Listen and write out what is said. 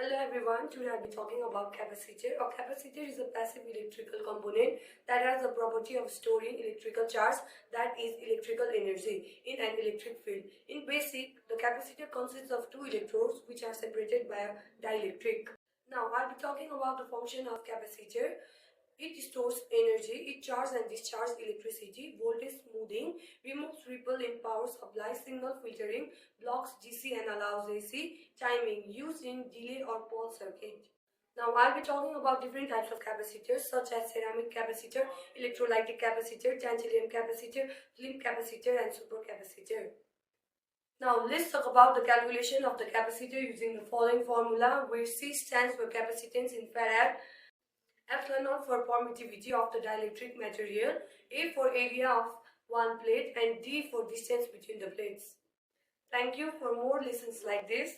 Hello everyone, today I'll be talking about capacitor. A capacitor is a passive electrical component that has the property of storing electrical charge, that is electrical energy, in an electric field. In basic, the capacitor consists of two electrodes which are separated by a dielectric. Now I'll be talking about the function of capacitor. It stores energy, it charges and discharges electricity, voltage smoothing, removes ripple in power supply, signal filtering, blocks DC and allows AC, timing, used in delay or pole circuit. Now I'll be talking about different types of capacitors such as ceramic capacitor, electrolytic capacitor, tantalum capacitor, film capacitor and supercapacitor. Now let's talk about the calculation of the capacitor using the following formula, where C stands for capacitance in farad, F0 for permittivity of the dielectric material, A for area of one plate and D for distance between the plates. Thank you. For more lessons like this,